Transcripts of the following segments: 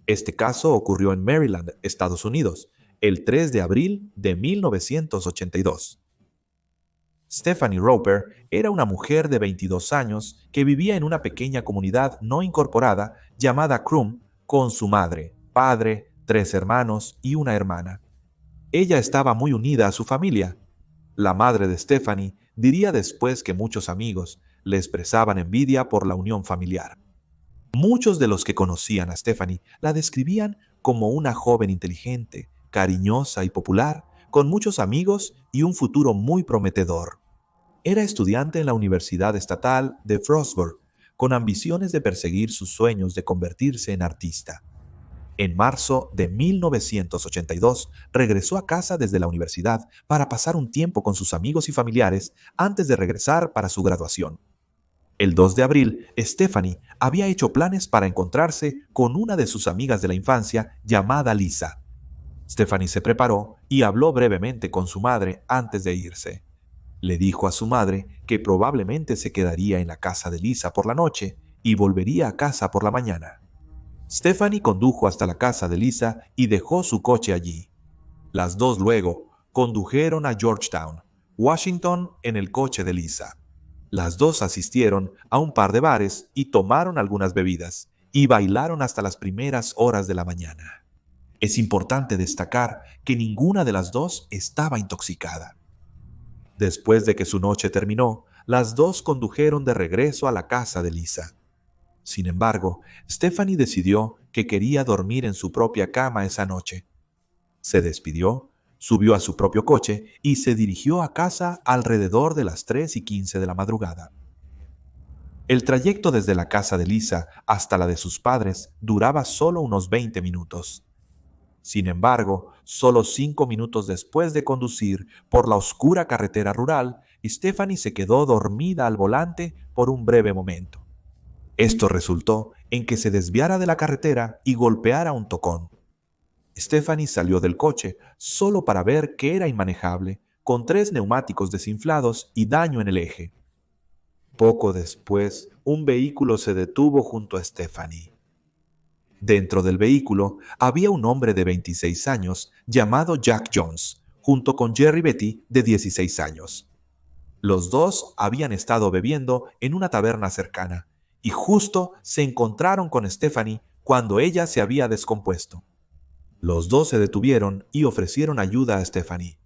Este caso ocurrió en Maryland, Estados Unidos, el 3 de abril de 1982. Stephanie Roper era una mujer de 22 años que vivía en una pequeña comunidad no incorporada llamada Crum con su madre, padre, 3 hermanos y una hermana. Ella estaba muy unida a su familia. La madre de Stephanie diría después que muchos amigos le expresaban envidia por la unión familiar. Muchos de los que conocían a Stephanie la describían como una joven inteligente, cariñosa y popular, con muchos amigos y un futuro muy prometedor. Era estudiante en la Universidad Estatal de Frostburg, con ambiciones de perseguir sus sueños de convertirse en artista. En marzo de 1982 regresó a casa desde la universidad para pasar un tiempo con sus amigos y familiares antes de regresar para su graduación. El 2 de abril, Stephanie había hecho planes para encontrarse con una de sus amigas de la infancia llamada Lisa. Stephanie se preparó y habló brevemente con su madre antes de irse. Le dijo a su madre que probablemente se quedaría en la casa de Lisa por la noche y volvería a casa por la mañana. Stephanie condujo hasta la casa de Lisa y dejó su coche allí. Las dos luego condujeron a Georgetown, Washington, en el coche de Lisa. Las dos asistieron a un par de bares y tomaron algunas bebidas y bailaron hasta las primeras horas de la mañana. Es importante destacar que ninguna de las dos estaba intoxicada. Después de que su noche terminó, las dos condujeron de regreso a la casa de Lisa. Sin embargo, Stephanie decidió que quería dormir en su propia cama esa noche. Se despidió, subió a su propio coche y se dirigió a casa alrededor de las 3:15 de la madrugada. El trayecto desde la casa de Lisa hasta la de sus padres duraba solo unos 20 minutos. Sin embargo, solo 5 minutos después de conducir por la oscura carretera rural, Stephanie se quedó dormida al volante por un breve momento. Esto resultó en que se desviara de la carretera y golpeara un tocón. Stephanie salió del coche solo para ver que era inmanejable, con 3 neumáticos desinflados y daño en el eje. Poco después, un vehículo se detuvo junto a Stephanie. Dentro del vehículo había un hombre de 26 años llamado Jack Jones, junto con Jerry Betty de 16 años. Los dos habían estado bebiendo en una taberna cercana y justo se encontraron con Stephanie cuando ella se había descompuesto. Los dos se detuvieron y ofrecieron ayuda a Stephanie.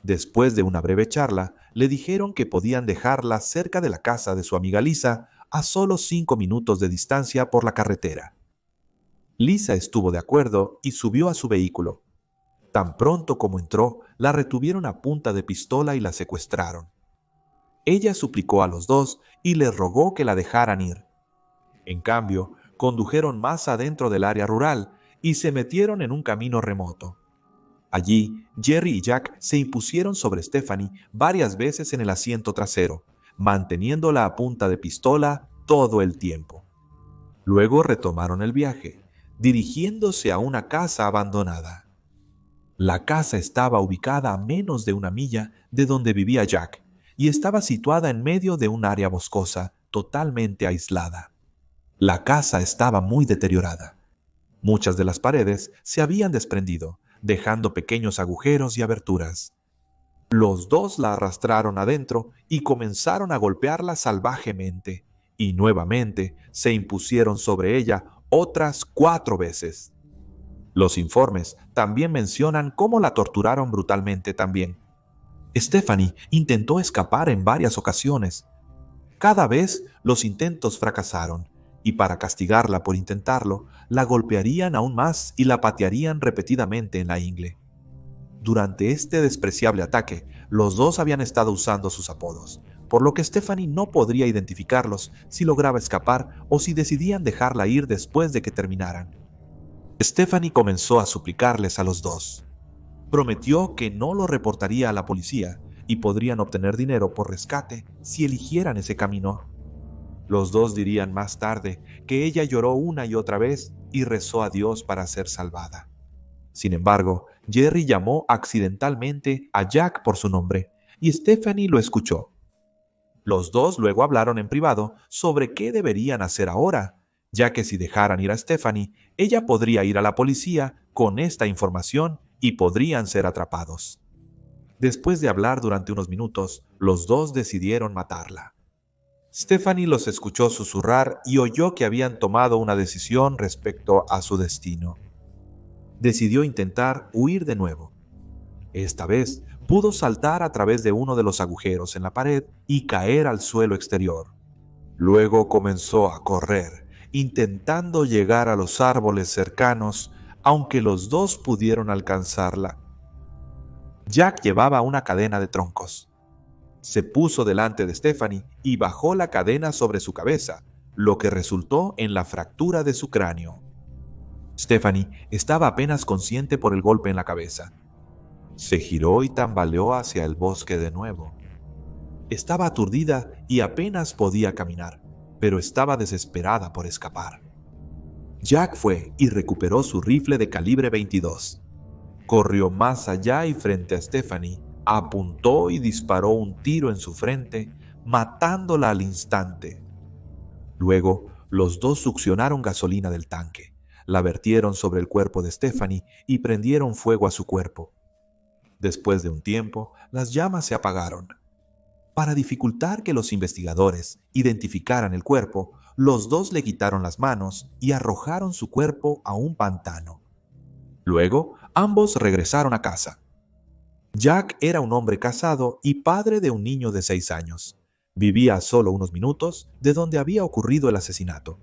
Después de una breve charla, le dijeron que podían dejarla cerca de la casa de su amiga Lisa a solo 5 minutos de distancia por la carretera. Lisa estuvo de acuerdo y subió a su vehículo. Tan pronto como entró, la retuvieron a punta de pistola y la secuestraron. Ella suplicó a los dos y les rogó que la dejaran ir. En cambio, condujeron más adentro del área rural y se metieron en un camino remoto. Allí, Jerry y Jack se impusieron sobre Stephanie varias veces en el asiento trasero, manteniéndola a punta de pistola todo el tiempo. Luego retomaron el viaje, dirigiéndose a una casa abandonada. La casa estaba ubicada a menos de 1 milla de donde vivía Jack y estaba situada en medio de un área boscosa totalmente aislada. La casa estaba muy deteriorada. Muchas de las paredes se habían desprendido, dejando pequeños agujeros y aberturas. Los dos la arrastraron adentro y comenzaron a golpearla salvajemente, y nuevamente se impusieron sobre ella otras 4 veces. Los informes también mencionan cómo la torturaron brutalmente también. Stephanie intentó escapar en varias ocasiones. Cada vez los intentos fracasaron, y para castigarla por intentarlo, la golpearían aún más y la patearían repetidamente en la ingle. Durante este despreciable ataque, los dos habían estado usando sus apodos, por lo que Stephanie no podría identificarlos si lograba escapar o si decidían dejarla ir después de que terminaran. Stephanie comenzó a suplicarles a los dos. Prometió que no lo reportaría a la policía y podrían obtener dinero por rescate si eligieran ese camino. Los dos dirían más tarde que ella lloró una y otra vez y rezó a Dios para ser salvada. Sin embargo, Jerry llamó accidentalmente a Jack por su nombre y Stephanie lo escuchó. Los dos luego hablaron en privado sobre qué deberían hacer ahora, ya que si dejaran ir a Stephanie, ella podría ir a la policía con esta información y podrían ser atrapados. Después de hablar durante unos minutos, los dos decidieron matarla. Stephanie los escuchó susurrar y oyó que habían tomado una decisión respecto a su destino. Decidió intentar huir de nuevo. Esta vez pudo saltar a través de uno de los agujeros en la pared y caer al suelo exterior. Luego comenzó a correr, intentando llegar a los árboles cercanos, aunque los dos pudieron alcanzarla. Jack llevaba una cadena de troncos. Se puso delante de Stephanie y bajó la cadena sobre su cabeza, lo que resultó en la fractura de su cráneo. Stephanie estaba apenas consciente por el golpe en la cabeza. Se giró y tambaleó hacia el bosque de nuevo. Estaba aturdida y apenas podía caminar, pero estaba desesperada por escapar. Jack fue y recuperó su rifle de calibre 22. Corrió más allá y frente a Stephanie, apuntó y disparó un tiro en su frente, matándola al instante. Luego, los dos succionaron gasolina del tanque, la vertieron sobre el cuerpo de Stephanie y prendieron fuego a su cuerpo. Después de un tiempo, las llamas se apagaron. Para dificultar que los investigadores identificaran el cuerpo, los dos le quitaron las manos y arrojaron su cuerpo a un pantano. Luego, ambos regresaron a casa. Jack era un hombre casado y padre de un niño de 6 años. Vivía a solo unos minutos de donde había ocurrido el asesinato.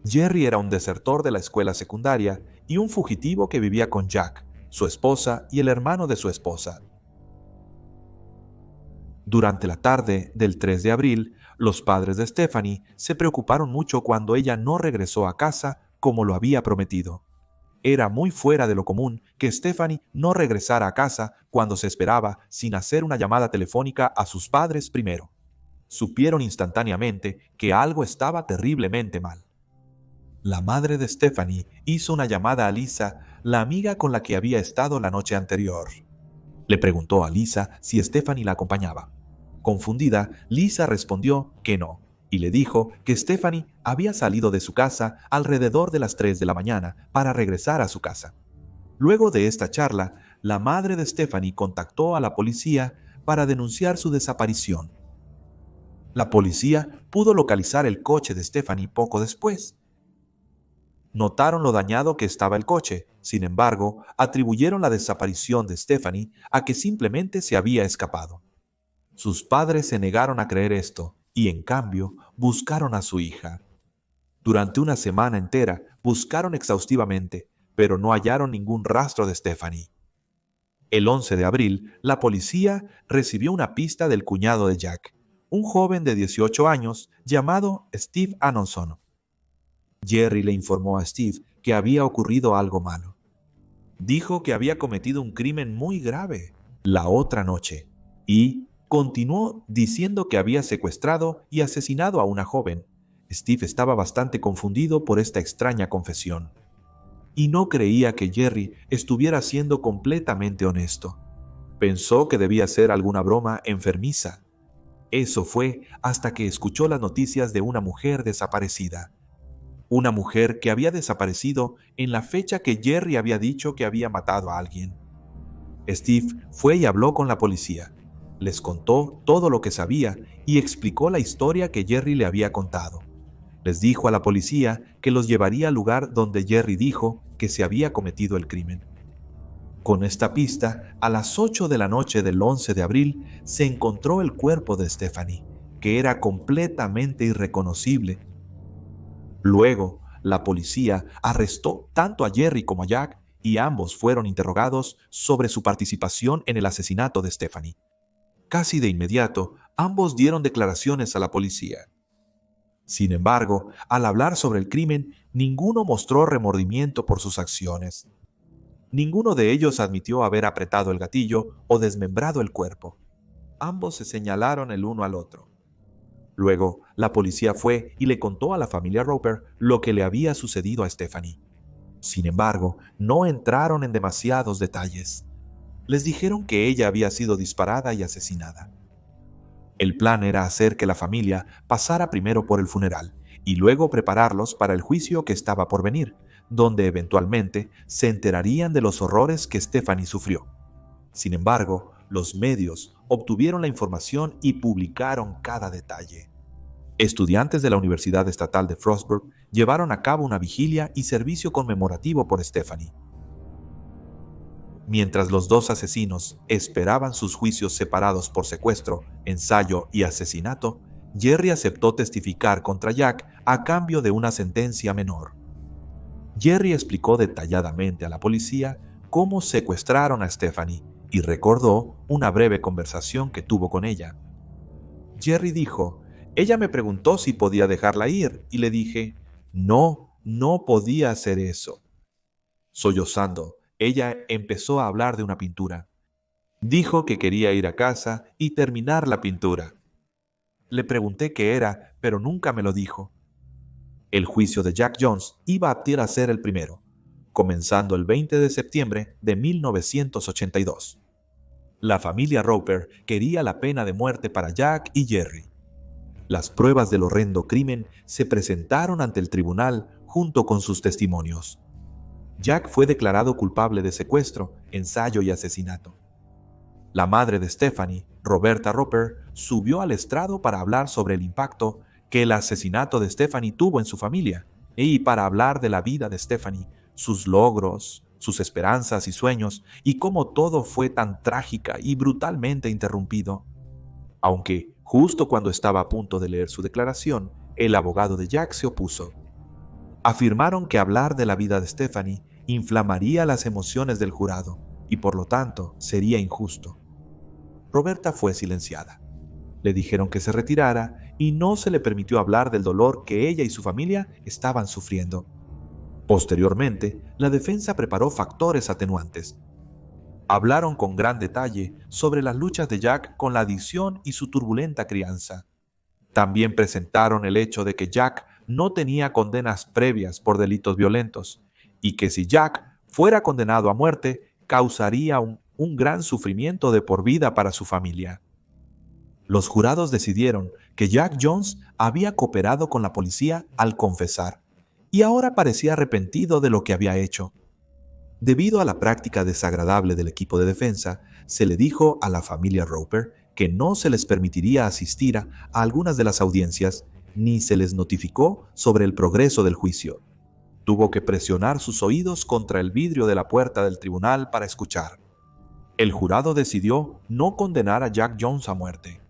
Jerry era un desertor de la escuela secundaria y un fugitivo que vivía con Jack, su esposa y el hermano de su esposa. Durante la tarde del 3 de abril, los padres de Stephanie se preocuparon mucho cuando ella no regresó a casa como lo había prometido. Era muy fuera de lo común que Stephanie no regresara a casa cuando se esperaba sin hacer una llamada telefónica a sus padres primero. Supieron instantáneamente que algo estaba terriblemente mal. La madre de Stephanie hizo una llamada a Lisa, la amiga con la que había estado la noche anterior. Le preguntó a Lisa si Stephanie la acompañaba. Confundida, Lisa respondió que no, y le dijo que Stephanie había salido de su casa alrededor de las 3 de la mañana para regresar a su casa. Luego de esta charla, la madre de Stephanie contactó a la policía para denunciar su desaparición. La policía pudo localizar el coche de Stephanie poco después. Notaron lo dañado que estaba el coche, sin embargo, atribuyeron la desaparición de Stephanie a que simplemente se había escapado. Sus padres se negaron a creer esto y, en cambio, buscaron a su hija. Durante una semana entera buscaron exhaustivamente, pero no hallaron ningún rastro de Stephanie. El 11 de abril, la policía recibió una pista del cuñado de Jack, un joven de 18 años llamado Steve Anonson. Jerry le informó a Steve que había ocurrido algo malo. Dijo que había cometido un crimen muy grave la otra noche y continuó diciendo que había secuestrado y asesinado a una joven. Steve estaba bastante confundido por esta extraña confesión y no creía que Jerry estuviera siendo completamente honesto. Pensó que debía ser alguna broma enfermiza. Eso fue hasta que escuchó las noticias de una mujer desaparecida. Una mujer que había desaparecido en la fecha que Jerry había dicho que había matado a alguien. Steve fue y habló con la policía. Les contó todo lo que sabía y explicó la historia que Jerry le había contado. Les dijo a la policía que los llevaría al lugar donde Jerry dijo que se había cometido el crimen. Con esta pista, a las 8 de la noche del 11 de abril, se encontró el cuerpo de Stephanie, que era completamente irreconocible. Luego, la policía arrestó tanto a Jerry como a Jack y ambos fueron interrogados sobre su participación en el asesinato de Stephanie. Casi de inmediato, ambos dieron declaraciones a la policía. Sin embargo, al hablar sobre el crimen, ninguno mostró remordimiento por sus acciones. Ninguno de ellos admitió haber apretado el gatillo o desmembrado el cuerpo. Ambos se señalaron el uno al otro. Luego, la policía fue y le contó a la familia Roper lo que le había sucedido a Stephanie. Sin embargo, no entraron en demasiados detalles. Les dijeron que ella había sido disparada y asesinada. El plan era hacer que la familia pasara primero por el funeral y luego prepararlos para el juicio que estaba por venir, donde eventualmente se enterarían de los horrores que Stephanie sufrió. Sin embargo, los medios obtuvieron la información y publicaron cada detalle. Estudiantes de la Universidad Estatal de Frostburg llevaron a cabo una vigilia y servicio conmemorativo por Stephanie. Mientras los dos asesinos esperaban sus juicios separados por secuestro, ensayo y asesinato, Jerry aceptó testificar contra Jack a cambio de una sentencia menor. Jerry explicó detalladamente a la policía cómo secuestraron a Stephanie y recordó una breve conversación que tuvo con ella. Jerry dijo: «Ella me preguntó si podía dejarla ir y le dije, no podía hacer eso». Sollozando, ella empezó a hablar de una pintura. Dijo que quería ir a casa y terminar la pintura. Le pregunté qué era, pero nunca me lo dijo. El juicio de Jack Jones iba a ser el primero, comenzando el 20 de septiembre de 1982. La familia Roper quería la pena de muerte para Jack y Jerry. Las pruebas del horrendo crimen se presentaron ante el tribunal junto con sus testimonios. Jack fue declarado culpable de secuestro, ensayo y asesinato. La madre de Stephanie, Roberta Roper, subió al estrado para hablar sobre el impacto que el asesinato de Stephanie tuvo en su familia y para hablar de la vida de Stephanie, sus logros, sus esperanzas y sueños, y cómo todo fue tan trágica y brutalmente interrumpido. Aunque, justo cuando estaba a punto de leer su declaración, el abogado de Jack se opuso. Afirmaron que hablar de la vida de Stephanie inflamaría las emociones del jurado y por lo tanto sería injusto. Roberta fue silenciada. Le dijeron que se retirara y no se le permitió hablar del dolor que ella y su familia estaban sufriendo. Posteriormente, la defensa preparó factores atenuantes. Hablaron con gran detalle sobre las luchas de Jack con la adicción y su turbulenta crianza. También presentaron el hecho de que Jack no tenía condenas previas por delitos violentos y que si Jack fuera condenado a muerte, causaría un gran sufrimiento de por vida para su familia. Los jurados decidieron que Jack Jones había cooperado con la policía al confesar y ahora parecía arrepentido de lo que había hecho. Debido a la práctica desagradable del equipo de defensa, se le dijo a la familia Roper que no se les permitiría asistir a algunas de las audiencias ni se les notificó sobre el progreso del juicio. Tuvo que presionar sus oídos contra el vidrio de la puerta del tribunal para escuchar. El jurado decidió no condenar a Jack Jones a muerte.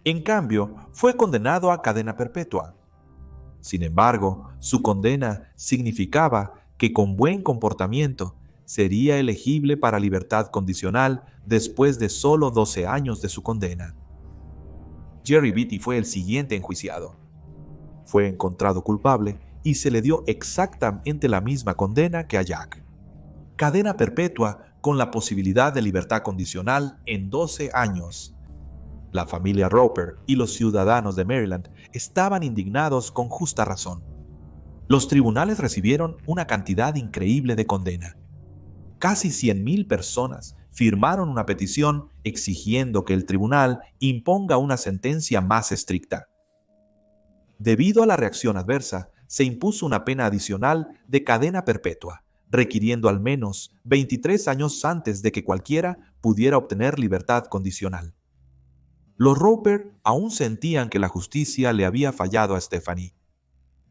En cambio, fue condenado a cadena perpetua. Sin embargo, su condena significaba que con buen comportamiento sería elegible para libertad condicional después de solo 12 años de su condena. Jerry Beatty fue el siguiente enjuiciado. Fue encontrado culpable y se le dio exactamente la misma condena que a Jack. Cadena perpetua con la posibilidad de libertad condicional en 12 años. La familia Roper y los ciudadanos de Maryland estaban indignados con justa razón. Los tribunales recibieron una cantidad increíble de condena. Casi 100,000 personas firmaron una petición exigiendo que el tribunal imponga una sentencia más estricta. Debido a la reacción adversa, se impuso una pena adicional de cadena perpetua, requiriendo al menos 23 años antes de que cualquiera pudiera obtener libertad condicional. Los Roper aún sentían que la justicia le había fallado a Stephanie.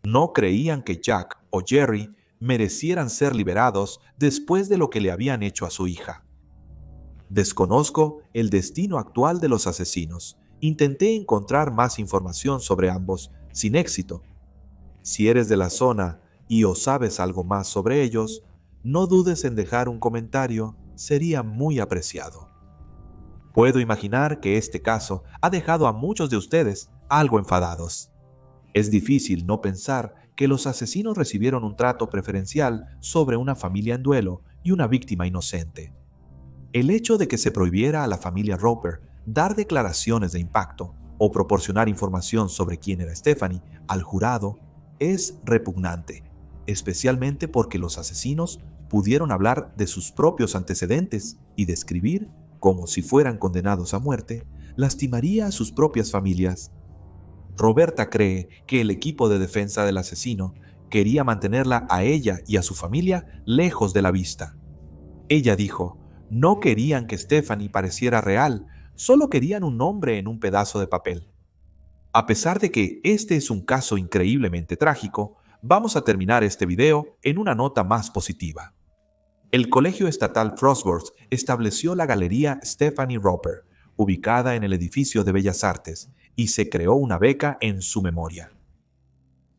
No creían que Jack o Jerry merecieran ser liberados después de lo que le habían hecho a su hija. Desconozco el destino actual de los asesinos. Intenté encontrar más información sobre ambos, sin éxito. Si eres de la zona y o sabes algo más sobre ellos, no dudes en dejar un comentario, sería muy apreciado. Puedo imaginar que este caso ha dejado a muchos de ustedes algo enfadados. Es difícil no pensar que los asesinos recibieron un trato preferencial sobre una familia en duelo y una víctima inocente. El hecho de que se prohibiera a la familia Roper dar declaraciones de impacto o proporcionar información sobre quién era Stephanie al jurado es repugnante, especialmente porque los asesinos pudieron hablar de sus propios antecedentes y describir como si fueran condenados a muerte, lastimaría a sus propias familias. Roberta cree que el equipo de defensa del asesino quería mantenerla a ella y a su familia lejos de la vista. Ella dijo, no querían que Stephanie pareciera real, solo querían un nombre en un pedazo de papel. A pesar de que este es un caso increíblemente trágico, vamos a terminar este video en una nota más positiva. El Colegio Estatal Frostburg estableció la Galería Stephanie Roper, ubicada en el edificio de Bellas Artes, y se creó una beca en su memoria.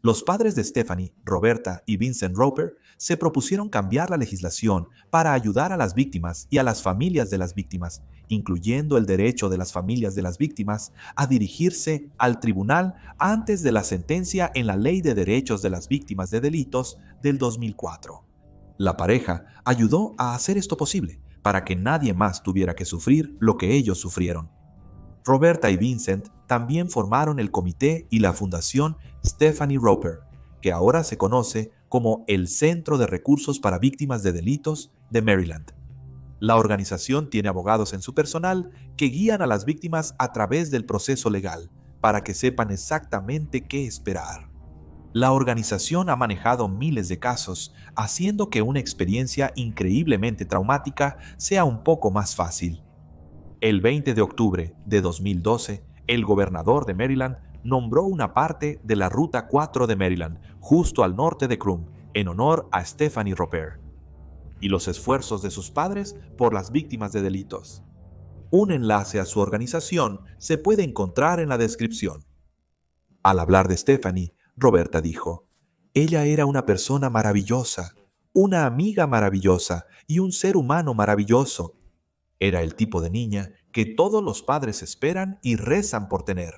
Los padres de Stephanie, Roberta y Vincent Roper se propusieron cambiar la legislación para ayudar a las víctimas y a las familias de las víctimas, incluyendo el derecho de las familias de las víctimas a dirigirse al tribunal antes de la sentencia en la Ley de Derechos de las Víctimas de Delitos del 2004. La pareja ayudó a hacer esto posible para que nadie más tuviera que sufrir lo que ellos sufrieron. Roberta y Vincent también formaron el comité y la fundación Stephanie Roper, que ahora se conoce como el Centro de Recursos para Víctimas de Delitos de Maryland. La organización tiene abogados en su personal que guían a las víctimas a través del proceso legal para que sepan exactamente qué esperar. La organización ha manejado miles de casos, haciendo que una experiencia increíblemente traumática sea un poco más fácil. El 20 de octubre de 2012, el gobernador de Maryland nombró una parte de la Ruta 4 de Maryland, justo al norte de Crum, en honor a Stephanie Roper y los esfuerzos de sus padres por las víctimas de delitos. Un enlace a su organización se puede encontrar en la descripción. Al hablar de Stephanie, Roberta dijo, ella era una persona maravillosa, una amiga maravillosa y un ser humano maravilloso. Era el tipo de niña que todos los padres esperan y rezan por tener.